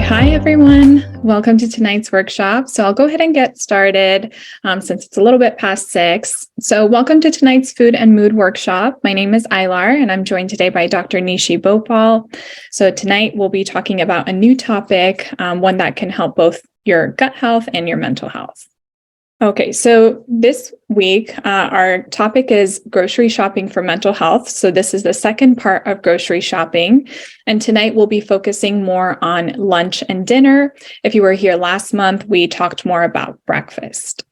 Hi everyone. Welcome to tonight's workshop. So I'll go ahead and get started since it's a little bit past 6. So welcome to tonight's Food and Mood workshop. My name is Ailar and I'm joined today by Dr. Nishi Bhopal. So tonight we'll be talking about a new topic, one that can help both your gut health and your mental health. Okay, so this week, our topic is grocery shopping for mental health. So this is the second part of grocery shopping. And tonight we'll be focusing more on lunch and dinner. If you were here last month, we talked more about breakfast.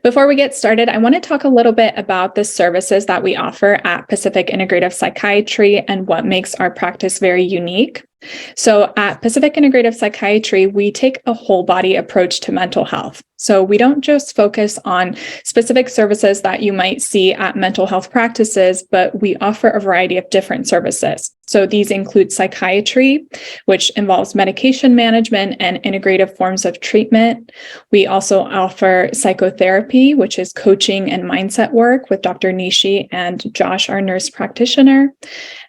Before we get started, I want to talk a little bit about the services that we offer at Pacific Integrative Psychiatry and what makes our practice very unique. So at Pacific Integrative Psychiatry, we take a whole body approach to mental health. So we don't just focus on specific services that you might see at mental health practices, but we offer a variety of different services. So these include psychiatry, which involves medication management and integrative forms of treatment. We also offer psychotherapy, which is coaching and mindset work with Dr. Nishi and Josh, our nurse practitioner.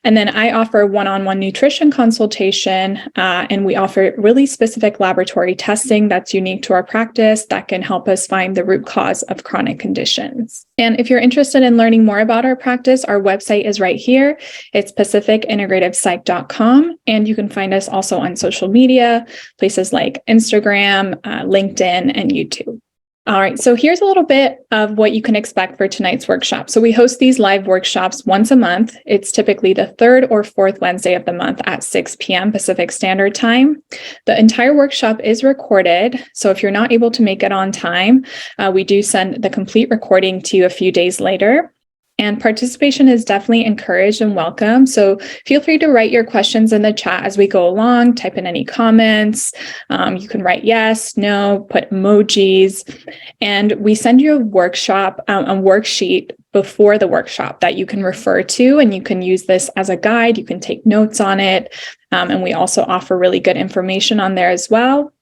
And then I offer one-on-one nutrition consultation, and we offer really specific laboratory testing that's unique to our practice that can help us find the root cause of chronic conditions. And if you're interested in learning more about our practice, our website is right here. It's pacificintegrativepsych.com, and you can find us also on social media, places like Instagram, LinkedIn, and YouTube. All right, so here's a little bit of what you can expect for tonight's workshop. So we host these live workshops once a month. It's typically the third or fourth Wednesday of the month at 6 p.m. Pacific Standard Time. The entire workshop is recorded, so if you're not able to make it on time, we do send the complete recording to you a few days later. And participation is definitely encouraged and welcome. So feel free to write your questions in the chat as we go along, type in any comments. You can write yes, no, put emojis. And we send you a worksheet before the workshop that you can refer to, and you can use this as a guide. You can take notes on it. And we also offer really good information on there as well.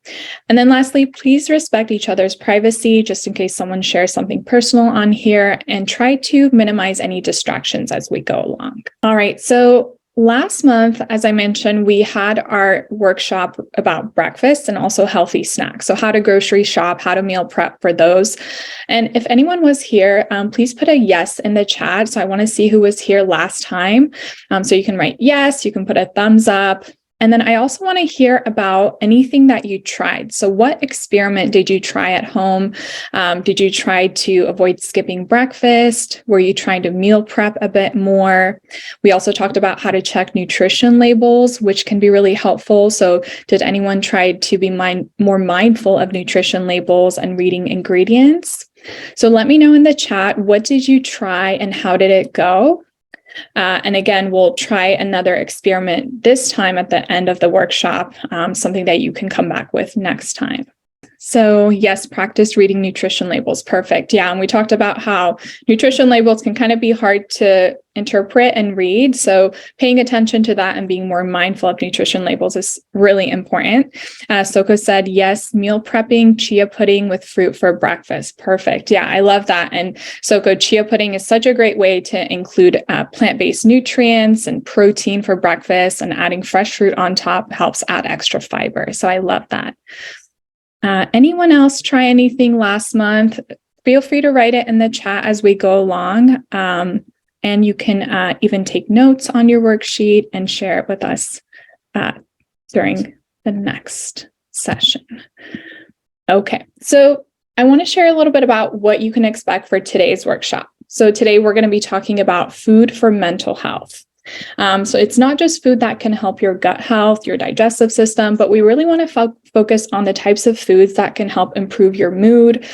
And then lastly, please respect each other's privacy, just in case someone shares something personal on here, and try to minimize any distractions as we go along. All right, so last month, as I mentioned, we had our workshop about breakfast and also healthy snacks. So how to grocery shop, how to meal prep for those. And if anyone was here, please put a yes in the chat. So I want to see who was here last time. So you can write yes, you can put a thumbs up. And then I also want to hear about anything that you tried. So what experiment did you try at home? Did you try to avoid skipping breakfast? Were you trying to meal prep a bit more? We also talked about how to check nutrition labels, which can be really helpful. So did anyone try to be more mindful of nutrition labels and reading ingredients? So let me know in the chat, what did you try and how did it go? And again, we'll try another experiment this time at the end of the workshop, something that you can come back with next time. So yes, practice reading nutrition labels. Perfect. Yeah, and we talked about how nutrition labels can kind of be hard to interpret and read. So paying attention to that and being more mindful of nutrition labels is really important. Soko said, yes, meal prepping, chia pudding with fruit for breakfast. Perfect. Yeah, I love that. And Soko, chia pudding is such a great way to include plant-based nutrients and protein for breakfast, and adding fresh fruit on top helps add extra fiber. So I love that. Anyone else try anything last month? Feel free to write it in the chat as we go along. And you can even take notes on your worksheet and share it with us during the next session. Okay, so I want to share a little bit about what you can expect for today's workshop. So today we're going to be talking about food for mental health. So it's not just food that can help your gut health, your digestive system, but we really want to focus on the types of foods that can help improve your mood,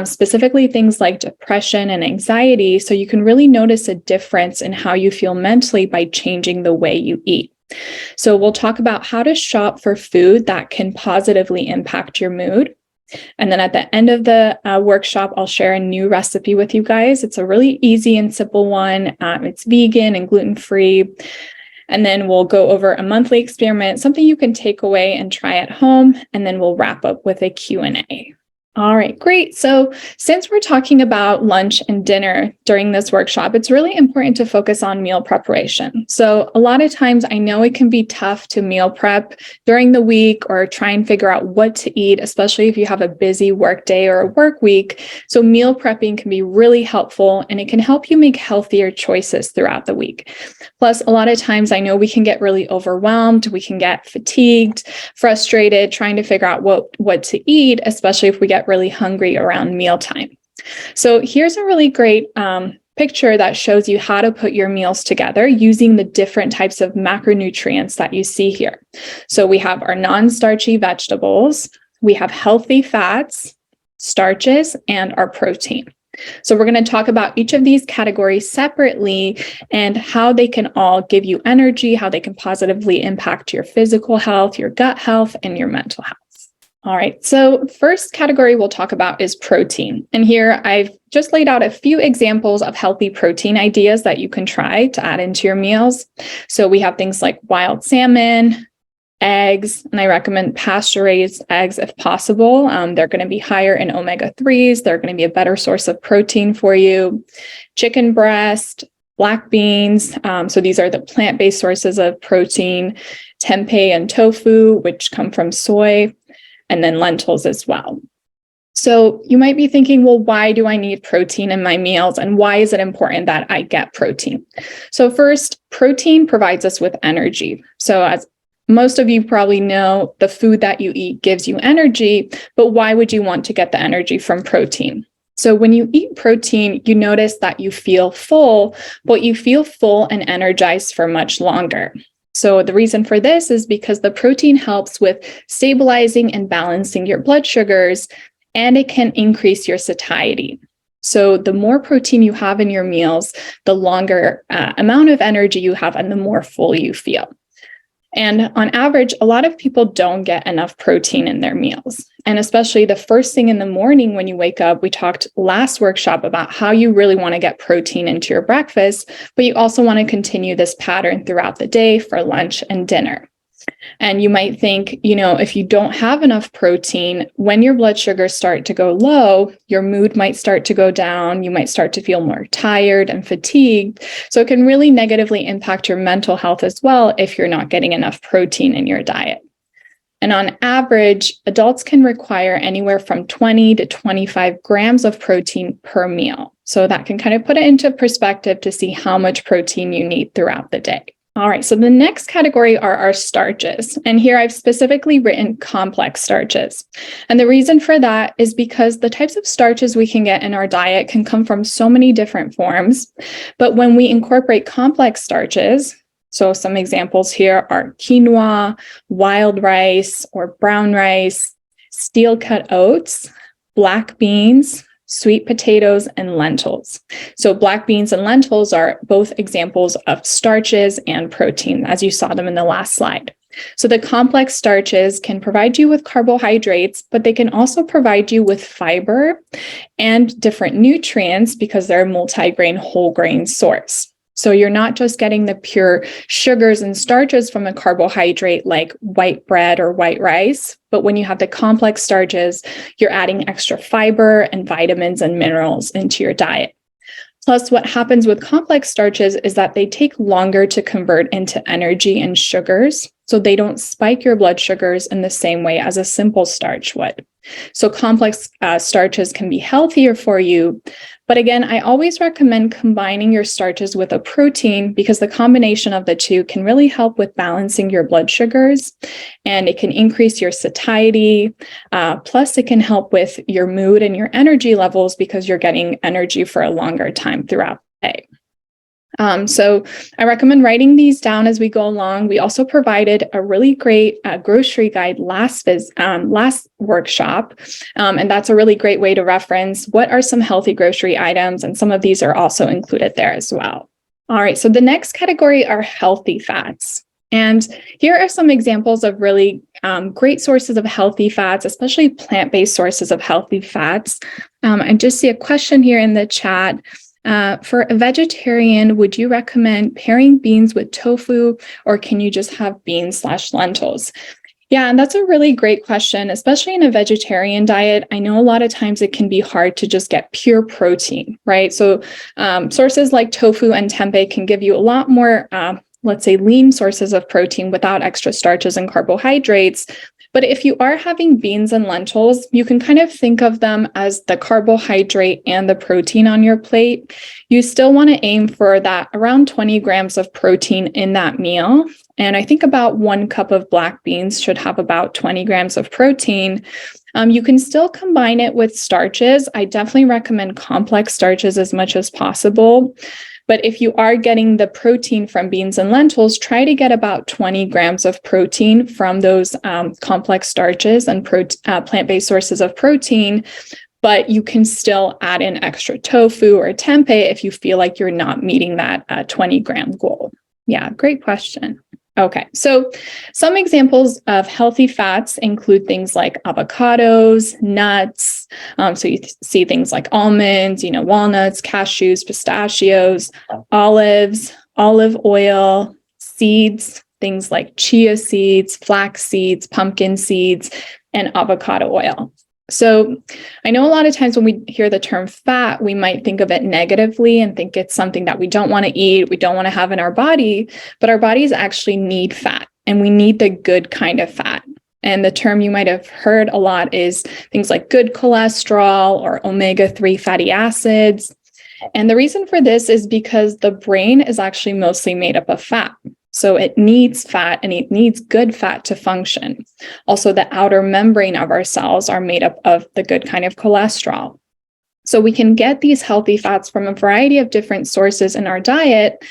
specifically things like depression and anxiety. So you can really notice a difference in how you feel mentally by changing the way you eat. So we'll talk about how to shop for food that can positively impact your mood. And then at the end of the workshop, I'll share a new recipe with you guys. It's a really easy and simple one. It's vegan and gluten-free. And then we'll go over a monthly experiment, something you can take away and try at home. And then we'll wrap up with a Q&A. All right, great. So since we're talking about lunch and dinner during this workshop, it's really important to focus on meal preparation. So a lot of times I know it can be tough to meal prep during the week or try and figure out what to eat, especially if you have a busy work day or a work week. So meal prepping can be really helpful and it can help you make healthier choices throughout the week. Plus, a lot of times I know we can get really overwhelmed, we can get fatigued, frustrated, trying to figure out what to eat, especially if we get really hungry around mealtime. So here's a really great picture that shows you how to put your meals together using the different types of macronutrients that you see here. So we have our non-starchy vegetables, we have healthy fats, starches, and our protein. So we're going to talk about each of these categories separately and how they can all give you energy, how they can positively impact your physical health, your gut health, and your mental health. All right, so first category we'll talk about is protein. And here I've just laid out a few examples of healthy protein ideas that you can try to add into your meals. So we have things like wild salmon, eggs, and I recommend pasture-raised eggs if possible. They're going to be higher in omega-3s. They're going to be a better source of protein for you. Chicken breast, black beans. So these are the plant-based sources of protein. Tempeh and tofu, which come from soy, and then lentils as well. So you might be thinking, well, why do I need protein in my meals? And why is it important that I get protein? So first, protein provides us with energy. So as most of you probably know, the food that you eat gives you energy, but why would you want to get the energy from protein? So when you eat protein, you notice that you feel full, but you feel full and energized for much longer. So the reason for this is because the protein helps with stabilizing and balancing your blood sugars, and it can increase your satiety. So the more protein you have in your meals, the longer amount of energy you have and the more full you feel. And on average, a lot of people don't get enough protein in their meals. And especially the first thing in the morning when you wake up, we talked last workshop about how you really want to get protein into your breakfast, but you also want to continue this pattern throughout the day for lunch and dinner. And you might think, if you don't have enough protein, when your blood sugars start to go low, your mood might start to go down. You might start to feel more tired and fatigued. So it can really negatively impact your mental health as well if you're not getting enough protein in your diet. And on average, adults can require anywhere from 20 to 25 grams of protein per meal. So that can kind of put it into perspective to see how much protein you need throughout the day. All right, so the next category are our starches. And here I've specifically written complex starches. And the reason for that is because the types of starches we can get in our diet can come from so many different forms. But when we incorporate complex starches, so some examples here are quinoa, wild rice or brown rice, steel-cut oats, black beans, sweet potatoes, and lentils. So black beans and lentils are both examples of starches and protein, as you saw them in the last slide. So the complex starches can provide you with carbohydrates, but they can also provide you with fiber and different nutrients because they're a multi-grain whole grain source. So you're not just getting the pure sugars and starches from a carbohydrate like white bread or white rice, but when you have the complex starches, you're adding extra fiber and vitamins and minerals into your diet. Plus, what happens with complex starches is that they take longer to convert into energy and sugars, so they don't spike your blood sugars in the same way as a simple starch would. So complex starches can be healthier for you. But again, I always recommend combining your starches with a protein because the combination of the two can really help with balancing your blood sugars, and it can increase your satiety. Plus, it can help with your mood and your energy levels because you're getting energy for a longer time throughout the day. So I recommend writing these down as we go along. We also provided a really great grocery guide last workshop, and that's a really great way to reference what are some healthy grocery items, and some of these are also included there as well. All right, so the next category are healthy fats. And here are some examples of really great sources of healthy fats, especially plant-based sources of healthy fats. I just see a question here in the chat. For a vegetarian, would you recommend pairing beans with tofu, or can you just have beans/lentils? Yeah, and that's a really great question, especially in a vegetarian diet. I know a lot of times it can be hard to just get pure protein, right? So sources like tofu and tempeh can give you a lot more, let's say, lean sources of protein without extra starches and carbohydrates. But if you are having beans and lentils, you can kind of think of them as the carbohydrate and the protein on your plate. You still want to aim for that around 20 grams of protein in that meal. And I think about 1 cup of black beans should have about 20 grams of protein. You can still combine it with starches. I definitely recommend complex starches as much as possible. But if you are getting the protein from beans and lentils, try to get about 20 grams of protein from those complex starches and plant-based sources of protein. But you can still add in extra tofu or tempeh if you feel like you're not meeting that 20-gram goal. Yeah, great question. Okay, so some examples of healthy fats include things like avocados, nuts. So you see things like almonds, walnuts, cashews, pistachios, olives, olive oil, seeds, things like chia seeds, flax seeds, pumpkin seeds, and avocado oil. So I know a lot of times when we hear the term fat, we might think of it negatively and think it's something that we don't want to eat, we don't want to have in our body, but our bodies actually need fat, and we need the good kind of fat. And the term you might have heard a lot is things like good cholesterol or omega-3 fatty acids. And the reason for this is because the brain is actually mostly made up of fat. So it needs fat, and it needs good fat to function. Also, the outer membrane of our cells are made up of the good kind of cholesterol. So we can get these healthy fats from a variety of different sources in our diet.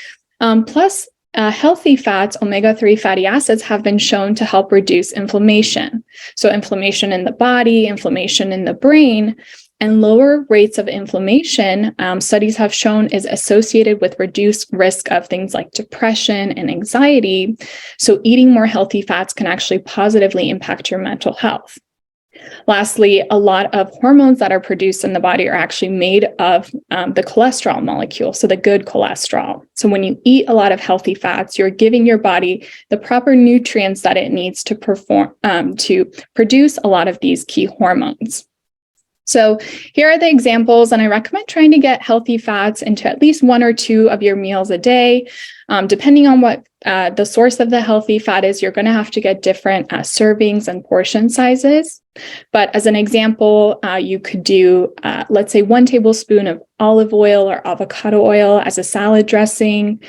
Plus, healthy fats, omega-3 fatty acids, have been shown to help reduce inflammation. So inflammation in the body, inflammation in the brain. And lower rates of inflammation, studies have shown, is associated with reduced risk of things like depression and anxiety. So eating more healthy fats can actually positively impact your mental health. Lastly, a lot of hormones that are produced in the body are actually made of the cholesterol molecule, so the good cholesterol. So when you eat a lot of healthy fats, you're giving your body the proper nutrients that it needs to produce a lot of these key hormones. So here are the examples, and I recommend trying to get healthy fats into at least 1 or 2 of your meals a day. Depending on what the source of the healthy fat is, you're going to have to get different servings and portion sizes. But as an example, you could do, let's say, 1 tablespoon of olive oil or avocado oil as a salad dressing.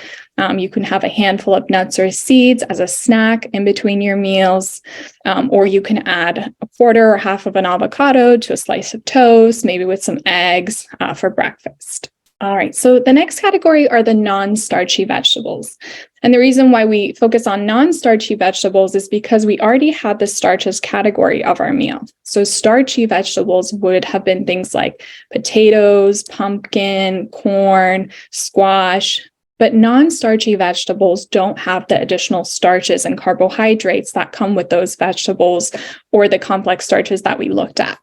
You can have a handful of nuts or seeds as a snack in between your meals, or you can add 1/4 or half of an avocado to a slice of toast, maybe with some eggs for breakfast. All right, so the next category are the non-starchy vegetables. And the reason why we focus on non-starchy vegetables is because we already had the starches category of our meal. So starchy vegetables would have been things like potatoes, pumpkin, corn, squash. But non-starchy vegetables don't have the additional starches and carbohydrates that come with those vegetables or the complex starches that we looked at.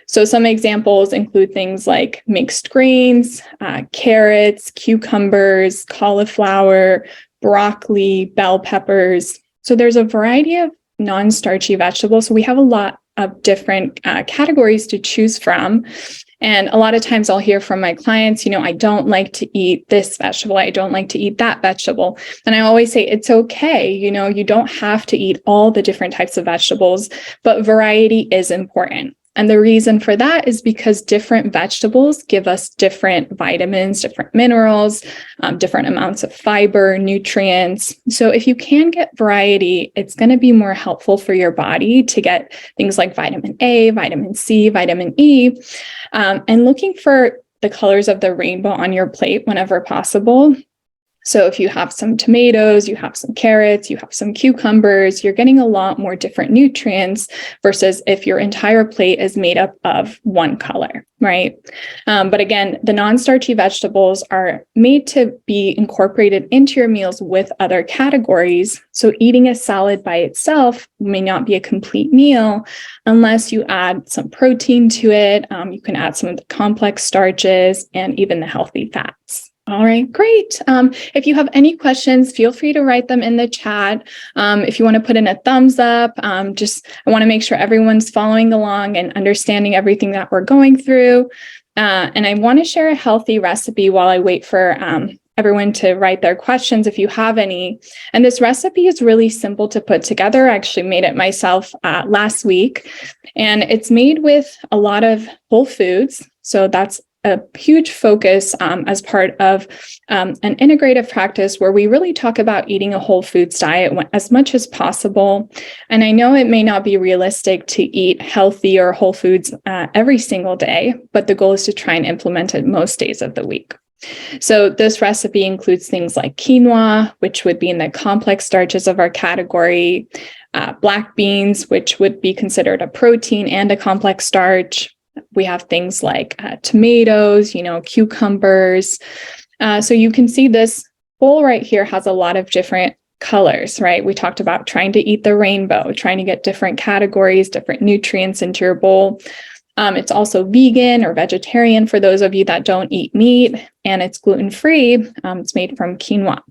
So some examples include things like mixed greens, carrots, cucumbers, cauliflower, broccoli, bell peppers. So there's a variety of non-starchy vegetables. So we have a lot of different categories to choose from. And a lot of times I'll hear from my clients, I don't like to eat this vegetable. I don't like to eat that vegetable. And I always say, it's okay. You don't have to eat all the different types of vegetables, but variety is important. And the reason for that is because different vegetables give us different vitamins, different minerals, different amounts of fiber, nutrients. So if you can get variety, it's going to be more helpful for your body to get things like vitamin A, vitamin C, vitamin E, and looking for the colors of the rainbow on your plate whenever possible. So if you have some tomatoes, you have some carrots, you have some cucumbers, you're getting a lot more different nutrients versus if your entire plate is made up of one color, right? But again, the non-starchy vegetables are made to be incorporated into your meals with other categories. So eating a salad by itself may not be a complete meal unless you add some protein to it. You can add some of the complex starches and even the healthy fats. All right, great. If you have any questions, feel free to write them in the chat. If you want to put in a thumbs up, I want to make sure everyone's following along and understanding everything that we're going through. And I want to share a healthy recipe while I wait for everyone to write their questions if you have any. And this recipe is really simple to put together. I actually made it myself last week, and it's made with a lot of whole foods. So that's a huge focus as part of an integrative practice where we really talk about eating a whole foods diet as much as possible. And I know it may not be realistic to eat healthy or whole foods every single day, but the goal is to try and implement it most days of the week. So this recipe includes things like quinoa, which would be in the complex starches of our category, black beans, which would be considered a protein and a complex starch. We have things like tomatoes, cucumbers. So you can see this bowl right here has a lot of different colors, right? We talked about trying to eat the rainbow, trying to get different categories, different nutrients into your bowl. It's also vegan or vegetarian for those of you that don't eat meat, and it's gluten-free. It's made from quinoa.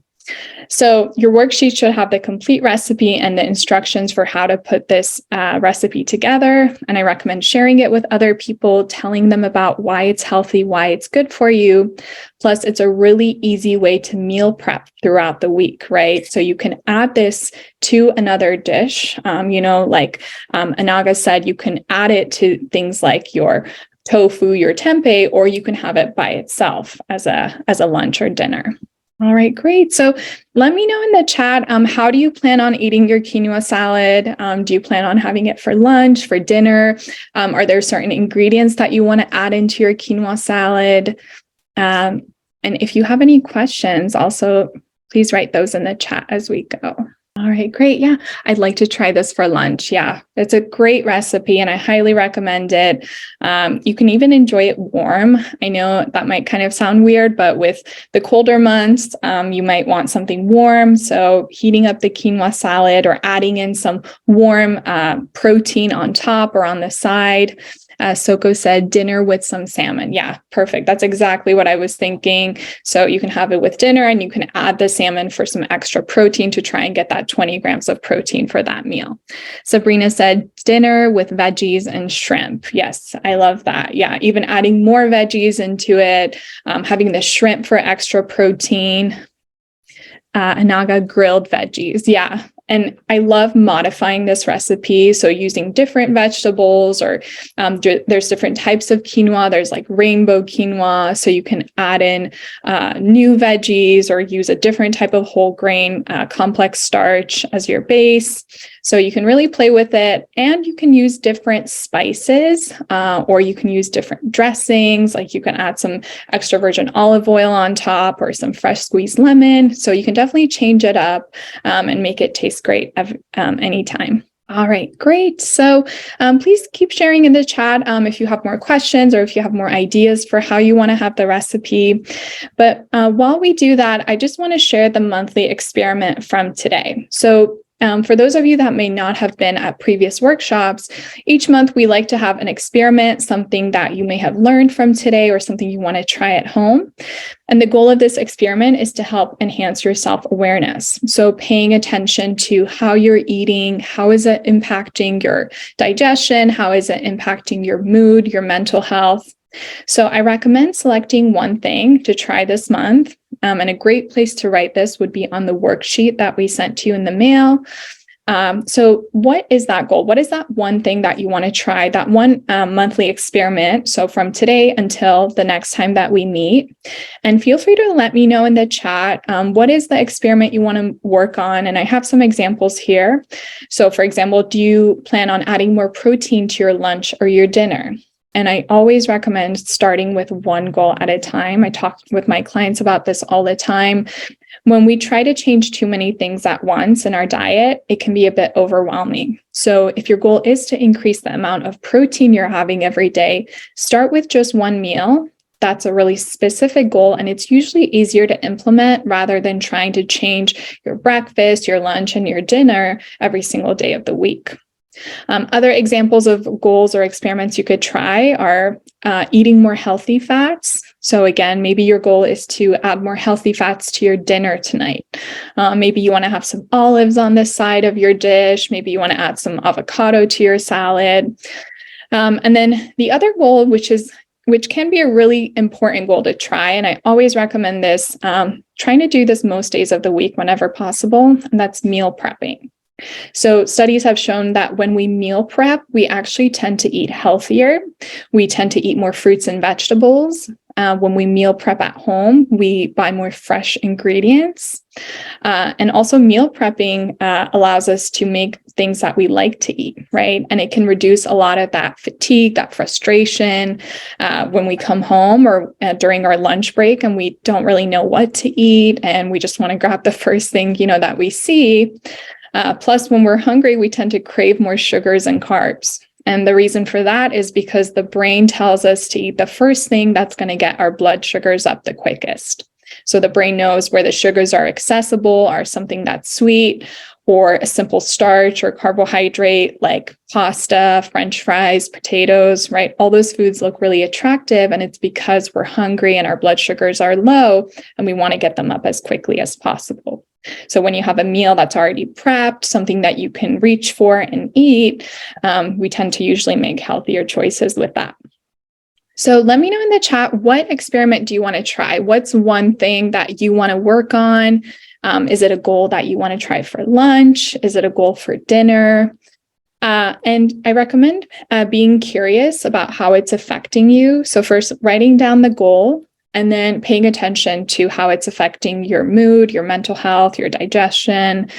So your worksheet should have the complete recipe and the instructions for how to put this recipe together. And I recommend sharing it with other people, telling them about why it's healthy, why it's good for you. Plus, it's a really easy way to meal prep throughout the week, right? So you can add this to another dish. Like Anaga said, you can add it to things like your tofu, your tempeh, or you can have it by itself as a lunch or dinner. All right, great. So let me know in the chat, how do you plan on eating your quinoa salad? Do you plan on having it for lunch, for dinner? Are there certain ingredients that you want to add into your quinoa salad? And if you have any questions, also, please write those in the chat as we go. All right, great. Yeah, I'd like to try this for lunch. Yeah, it's a great recipe and I highly recommend it. You can even enjoy it warm. I know that might kind of sound weird, but with the colder months, you might want something warm. So heating up the quinoa salad or adding in some warm protein on top or on the side. Soko said dinner with some salmon. Yeah, perfect. That's exactly what I was thinking. So you can have it with dinner and you can add the salmon for some extra protein to try and get that 20 grams of protein for that meal. Sabrina said dinner with veggies and shrimp. Yes, I love that. Yeah, even adding more veggies into it, having the shrimp for extra protein. Anaga grilled veggies. Yeah. And I love modifying this recipe. So using different vegetables or there's different types of quinoa. There's like rainbow quinoa. So you can add in new veggies or use a different type of whole grain complex starch as your base. So you can really play with it and you can use different spices or you can use different dressings. Like you can add some extra virgin olive oil on top or some fresh squeezed lemon. So you can definitely change it up and make it taste great anytime. All right, great. So please keep sharing in the chat if you have more questions or if you have more ideas for how you want to have the recipe. But while we do that, I just want to share the monthly experiment from today. So for those of you that may not have been at previous workshops, each month we like to have an experiment, something that you may have learned from today or something you want to try at home. And the goal of this experiment is to help enhance your self-awareness. So paying attention to how you're eating, how is it impacting your digestion, how is it impacting your mood, your mental health. So I recommend selecting one thing to try this month. And a great place to write this would be on the worksheet that we sent to you in the mail. So what is that goal? What is that one thing that you want to try, that one monthly experiment? So from today until the next time that we meet. And feel free to let me know in the chat, what is the experiment you want to work on? And I have some examples here. So for example, do you plan on adding more protein to your lunch or your dinner? And I always recommend starting with one goal at a time. I talk with my clients about this all the time. When we try to change too many things at once in our diet, it can be a bit overwhelming. So if your goal is to increase the amount of protein you're having every day, start with just one meal. That's a really specific goal, and it's usually easier to implement rather than trying to change your breakfast, your lunch, and your dinner every single day of the week. Other examples of goals or experiments you could try are eating more healthy fats. So again, maybe your goal is to add more healthy fats to your dinner tonight. Maybe you want to have some olives on the side of your dish. Maybe you want to add some avocado to your salad. And then the other goal, which can be a really important goal to try, and I always recommend this, trying to do this most days of the week whenever possible, and that's meal prepping. So studies have shown that when we meal prep, we actually tend to eat healthier. We tend to eat more fruits and vegetables. When we meal prep at home, we buy more fresh ingredients. And also meal prepping allows us to make things that we like to eat, right? And it can reduce a lot of that fatigue, that frustration when we come home or during our lunch break and we don't really know what to eat and we just want to grab the first thing, that we see. Plus, when we're hungry, we tend to crave more sugars and carbs. And the reason for that is because the brain tells us to eat the first thing that's going to get our blood sugars up the quickest. So the brain knows where the sugars are accessible, are something that's sweet, or a simple starch or carbohydrate like pasta, French fries, potatoes, right? All those foods look really attractive, and it's because we're hungry and our blood sugars are low, and we want to get them up as quickly as possible. So when you have a meal that's already prepped, something that you can reach for and eat, we tend to usually make healthier choices with that. So let me know in the chat, what experiment do you want to try? What's one thing that you want to work on? Is it a goal that you want to try for lunch? Is it a goal for dinner? And I recommend being curious about how it's affecting you. So first, writing down the goal, and then paying attention to how it's affecting your mood, your mental health, your digestion.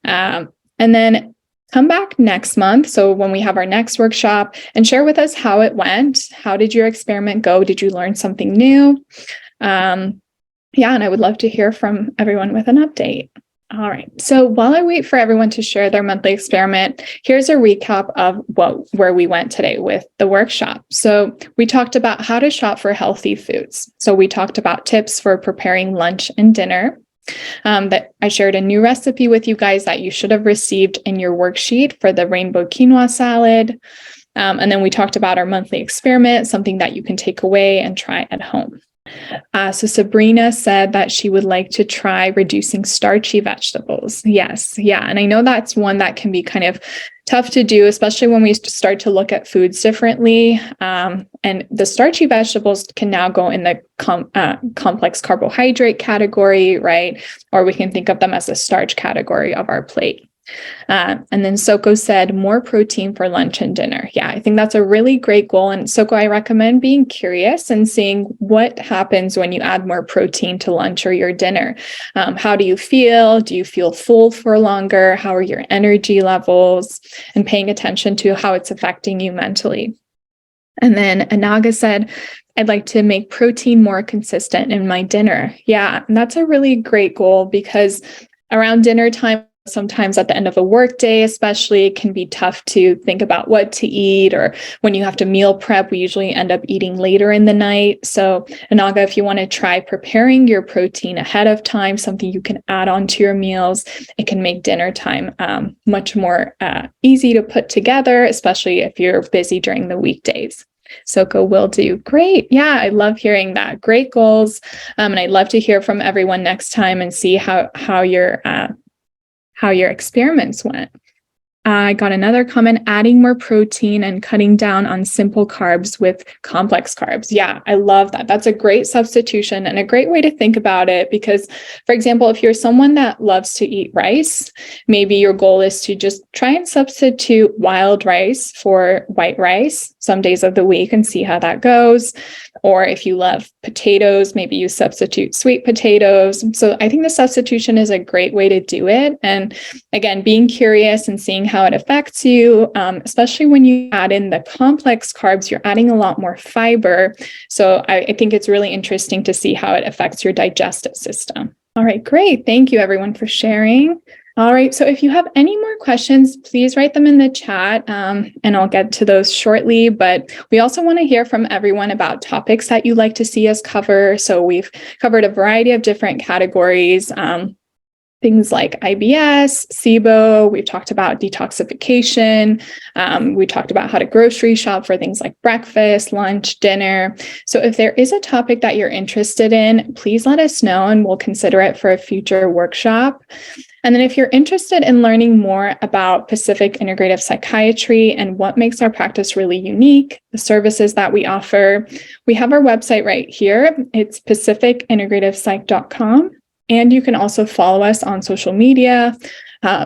And then come back next month. So when we have our next workshop, and share with us how it went. How did your experiment go? Did you learn something new? And I would love to hear from everyone with an update. All right. So while I wait for everyone to share their monthly experiment, here's a recap of where we went today with the workshop. So we talked about how to shop for healthy foods. So we talked about tips for preparing lunch and dinner. That I shared a new recipe with you guys that you should have received in your worksheet for the rainbow quinoa salad. And then we talked about our monthly experiment, something that you can take away and try at home. So Sabrina said that she would like to try reducing starchy vegetables. Yes. Yeah. And I know that's one that can be kind of tough to do, especially when we start to look at foods differently. And the starchy vegetables can now go in the complex carbohydrate category, right? Or we can think of them as a starch category of our plate. And then Soko said more protein for lunch and dinner. Yeah, I think that's a really great goal. And Soko, I recommend being curious and seeing what happens when you add more protein to lunch or your dinner. How do you feel? Do you feel full for longer? How are your energy levels? And paying attention to how it's affecting you mentally. And then Anaga said, I'd like to make protein more consistent in my dinner. Yeah, and that's a really great goal because around dinner time, sometimes at the end of a work day, especially, it can be tough to think about what to eat, or when you have to meal prep, we usually end up eating later in the night. So Anaga, if you want to try preparing your protein ahead of time, something you can add on to your meals, it can make dinner time much more easy to put together, especially if you're busy during the weekdays. Soko will do. Great. Yeah, I love hearing that. Great goals. And I'd love to hear from everyone next time and see how your experiments went. I got another comment, adding more protein and cutting down on simple carbs with complex carbs. Yeah, I love that. That's a great substitution and a great way to think about it because, for example, if you're someone that loves to eat rice, maybe your goal is to just try and substitute wild rice for white rice some days of the week and see how that goes. Or if you love potatoes, maybe you substitute sweet potatoes. So I think the substitution is a great way to do it. And again, being curious and seeing how it affects you, especially when you add in the complex carbs, you're adding a lot more fiber. So I think it's really interesting to see how it affects your digestive system. All right, great. Thank you everyone for sharing. All right, so if you have any more questions, please write them in the chat and I'll get to those shortly. But we also want to hear from everyone about topics that you'd like to see us cover. So we've covered a variety of different categories. things like IBS, SIBO. We've talked about detoxification. We talked about how to grocery shop for things like breakfast, lunch, dinner. So if there is a topic that you're interested in, please let us know and we'll consider it for a future workshop. And then if you're interested in learning more about Pacific Integrative Psychiatry and what makes our practice really unique, the services that we offer, we have our website right here. It's pacificintegrativepsych.com. And you can also follow us on social media,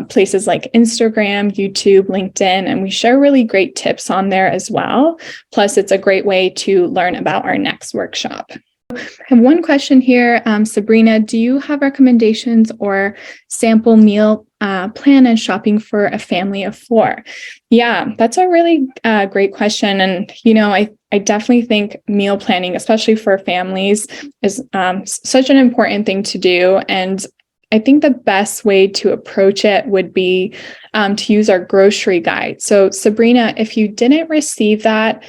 places like Instagram, YouTube, LinkedIn, and we share really great tips on there as well. Plus, it's a great way to learn about our next workshop. I have one question here. Sabrina, do you have recommendations or sample meal plan and shopping for a family of 4? Yeah, that's a really great question. And, I definitely think meal planning, especially for families, is such an important thing to do. And I think the best way to approach it would be to use our grocery guide. So Sabrina, if you didn't receive that,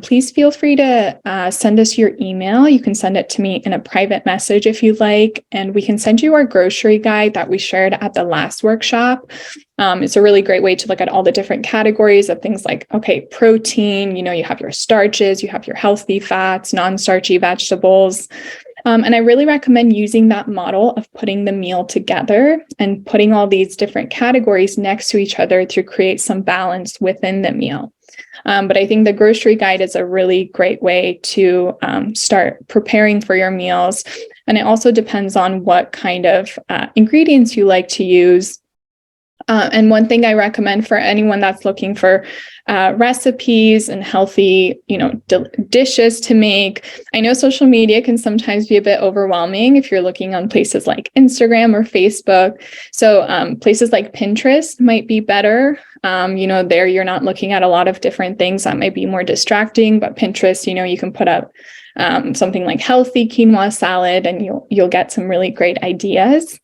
please feel free to send us your email. You can send it to me in a private message if you'd like, and we can send you our grocery guide that we shared at the last workshop. It's a really great way to look at all the different categories of things like, protein, you have your starches, you have your healthy fats, non-starchy vegetables. And I really recommend using that model of putting the meal together and putting all these different categories next to each other to create some balance within the meal. But I think the grocery guide is a really great way to start preparing for your meals. And it also depends on what kind of ingredients you like to use. And one thing I recommend for anyone that's looking for recipes and healthy, dishes to make. I know social media can sometimes be a bit overwhelming if you're looking on places like Instagram or Facebook. So places like Pinterest might be better. There you're not looking at a lot of different things that might be more distracting, but Pinterest, you can put up something like healthy quinoa salad and you'll get some really great ideas.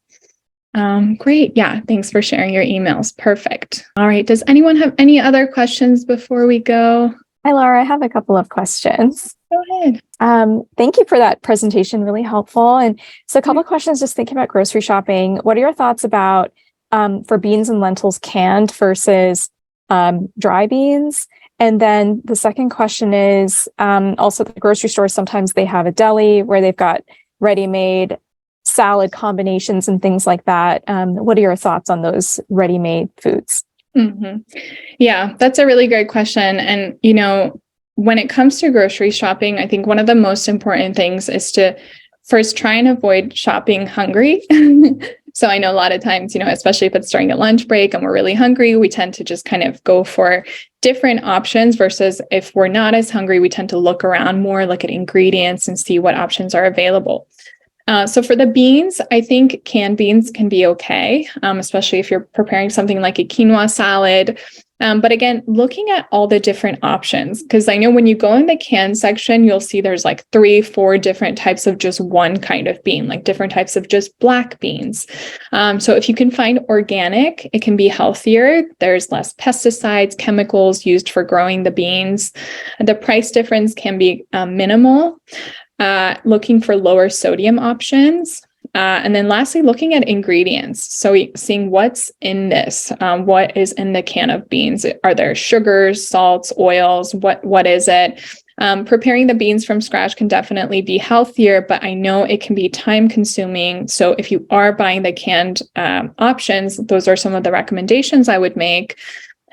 Great. Yeah. Thanks for sharing your emails. Perfect. All right. Does anyone have any other questions before we go? Hi, Laura. I have a couple of questions. Go ahead. Thank you for that presentation. Really helpful. And so a couple of questions, just thinking about grocery shopping. What are your thoughts about for beans and lentils canned versus dry beans? And then the second question is also the grocery store, sometimes they have a deli where they've got ready-made salad combinations and things like that. What are your thoughts on those ready-made foods? Mm-hmm. Yeah, that's a really great question. And, when it comes to grocery shopping, I think one of the most important things is to first try and avoid shopping hungry. So I know a lot of times, especially if it's during a lunch break and we're really hungry, we tend to just kind of go for different options versus if we're not as hungry, we tend to look around more, look at ingredients and see what options are available. So for the beans, I think canned beans can be okay, especially if you're preparing something like a quinoa salad. But again, looking at all the different options, because I know when you go in the canned section, you'll see there's like 3-4 different types of just one kind of bean, like different types of just black beans. So if you can find organic, it can be healthier. There's less pesticides, chemicals used for growing the beans. The price difference can be minimal. Looking for lower sodium options. And then lastly, looking at ingredients. So seeing what's in this, what is in the can of beans. Are there sugars, salts, oils? What is it? Preparing the beans from scratch can definitely be healthier, but I know it can be time consuming. So if you are buying the canned options, those are some of the recommendations I would make.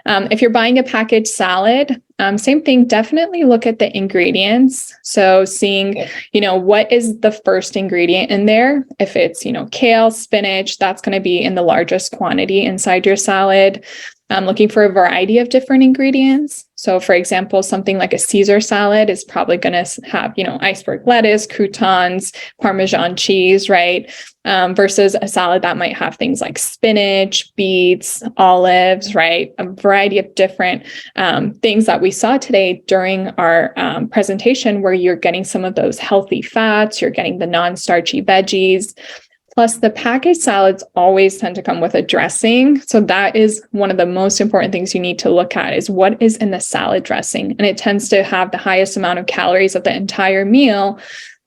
If you're buying a packaged salad, same thing, definitely look at the ingredients. So seeing, what is the first ingredient in there? If it's, kale, spinach, that's going to be in the largest quantity inside your salad. Looking for a variety of different ingredients. So for example, something like a Caesar salad is probably going to have, iceberg lettuce, croutons, Parmesan cheese, right? Versus a salad that might have things like spinach, beets, olives, right? A variety of different things that we saw today during our presentation where you're getting some of those healthy fats, you're getting the non-starchy veggies. Plus, the packaged salads always tend to come with a dressing. So that is one of the most important things you need to look at is what is in the salad dressing. And it tends to have the highest amount of calories of the entire meal.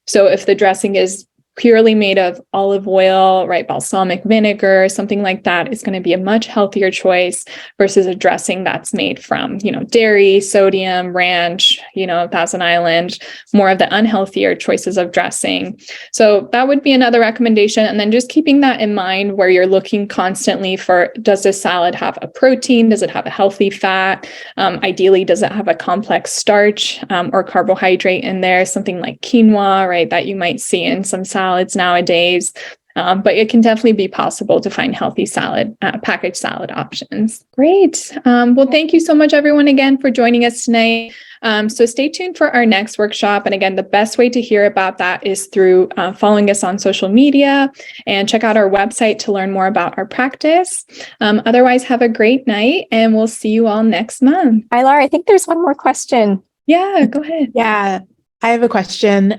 So if the dressing is purely made of olive oil, right, balsamic vinegar, something like that is going to be a much healthier choice versus a dressing that's made from, dairy, sodium, ranch, Thousand Island, more of the unhealthier choices of dressing. So that would be another recommendation. And then just keeping that in mind where you're looking constantly for, does this salad have a protein? Does it have a healthy fat? Ideally, does it have a complex starch or carbohydrate in there? Something like quinoa, right, that you might see in some salads nowadays. But it can definitely be possible to find healthy salad, packaged salad options. Great. Well, thank you so much, everyone, again, for joining us tonight. So stay tuned for our next workshop. And again, the best way to hear about that is through following us on social media, and check out our website to learn more about our practice. Otherwise, have a great night, and we'll see you all next month. Ailar, I think there's one more question. Yeah, go ahead. Yeah, I have a question.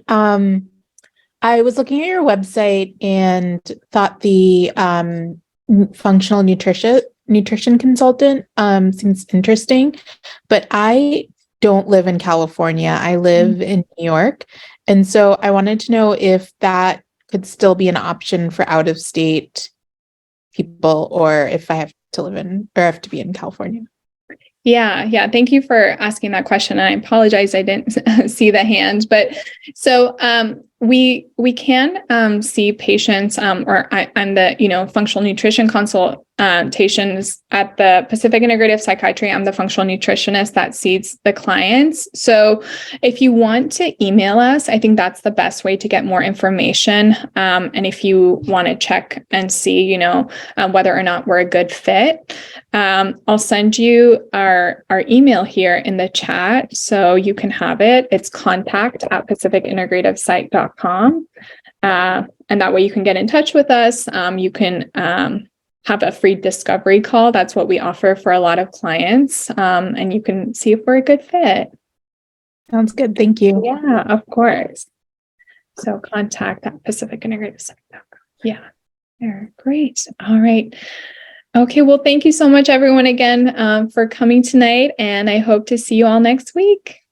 I was looking at your website and thought the functional nutrition consultant seems interesting, but I don't live in California. I live in New York. And so I wanted to know if that could still be an option for out of state people, or if I have to live in or have to be in California. Yeah. Thank you for asking that question. And I apologize, I didn't see the hand. But so we can see patients, or I'm the functional nutrition consultations at the Pacific Integrative Psychiatry. I'm the functional nutritionist that sees the clients. So if you want to email us, I think that's the best way to get more information. And if you want to check and see, whether or not we're a good fit, I'll send you our email here in the chat so you can have it. It's contact@pacificintegrativepsych.com. And that way you can get in touch with us. You can have a free discovery call. That's what we offer for a lot of clients. And you can see if we're a good fit. Sounds good. Thank you. Yeah, of course. So contact@pacificintegrativepsych.com. Yeah, there. Great. All right. Okay. Well, thank you so much, everyone, again, for coming tonight. And I hope to see you all next week.